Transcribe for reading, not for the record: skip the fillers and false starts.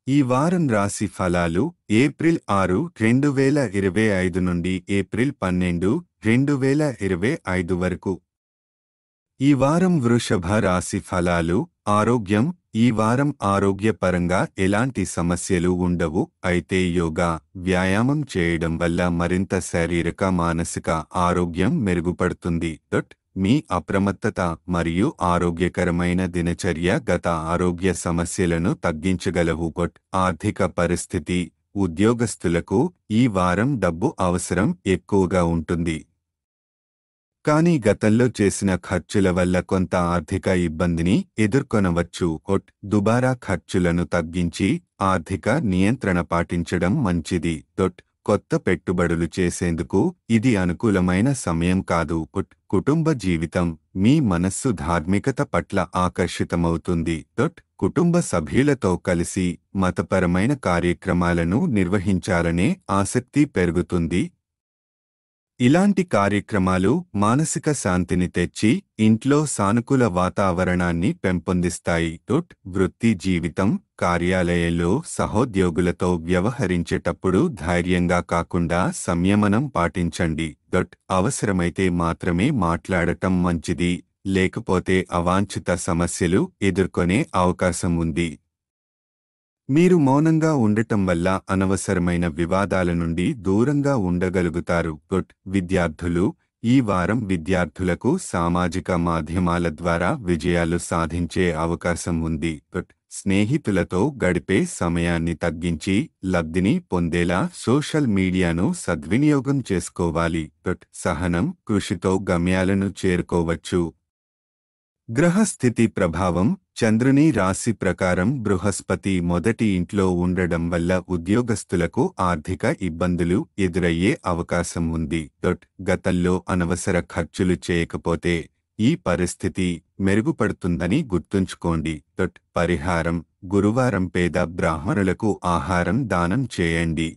ఈ వారం రాశి ఫలాలు ఏప్రిల్ 6, 2025 నుండి ఏప్రిల్ 12, 2025 వరకు. ఈ వారం వృషభ రాశి ఫలాలు ఆరోగ్యం. ఈ వారం ఆరోగ్యపరంగా ఎలాంటి సమస్యలు ఉండవు. అయితే యోగా, వ్యాయామం చేయడం వల్ల మరింత శారీరక మానసిక ఆరోగ్యం మెరుగుపడుతుంది. మీ అప్రమత్తత మరియు ఆరోగ్యకరమైన దినచర్య గత ఆరోగ్య సమస్యలను తగ్గించగలవు. ఆర్థిక పరిస్థితి. ఉద్యోగస్తులకు ఈ వారం డబ్బు అవసరం ఎక్కువగా ఉంటుంది. కానీ గతంలో చేసిన ఖర్చుల వల్ల కొంత ఆర్థిక ఇబ్బందిని ఎదుర్కొనవచ్చు. దుబారా ఖర్చులను తగ్గించి ఆర్థిక నియంత్రణ పాటించడం మంచిది. కొత్త పెట్టుబడులు చేసేందుకు ఇది అనుకూలమైన సమయం కాదు. కుటుంబ జీవితం. మీ మనస్సు ధార్మికత పట్ల ఆకర్షితమవుతుంది. కుటుంబ సభ్యులతో కలిసి మతపరమైన కార్యక్రమాలను నిర్వహించాలనే ఆసక్తి పెరుగుతుంది. ఇలాంటి కార్యక్రమాలు మానసిక శాంతిని తెచ్చి ఇంట్లో సానుకూల వాతావరణాన్ని పెంపొందిస్తాయి. వృత్తి జీవితం. కార్యాలయంలో సహోద్యోగులతో వ్యవహరించేటప్పుడు ధైర్యంగా కాకుండా సంయమనం పాటించండి. అవసరమైతే మాత్రమే మాట్లాడటం మంచిది, లేకపోతే అవాంఛిత సమస్యలు ఎదుర్కొనే అవకాశం ఉంది. మీరు మౌనంగా ఉండటం వల్ల అనవసరమైన వివాదాల నుండి దూరంగా ఉండగలుగుతారు. విద్యార్థులు. ఈ వారం విద్యార్థులకు సామాజిక మాధ్యమాల ద్వారా విజయాలు సాధించే అవకాశం ఉంది. స్నేహితులతో గడిపే సమయాన్ని తగ్గించి లబ్ధిని పొందేలా సోషల్ మీడియాను సద్వినియోగం చేసుకోవాలి. సహనం. కృషితో గమ్యాలను చేరుకోవచ్చు. గ్రహస్థితి ప్రభావం. చంద్రుని రాశి ప్రకారం బృహస్పతి మొదటి ఇంట్లో ఉండడం వల్ల ఉద్యోగస్తులకు ఆర్థిక ఇబ్బందులు ఎదురయ్యే అవకాశం ఉంది. గతంలో అనవసర ఖర్చులు చేయకపోతే ఈ పరిస్థితి మెరుగుపడుతుందని గుర్తుంచుకోండి. పరిహారం. గురువారం పేద బ్రాహ్మణులకు ఆహారం దానం చేయండి.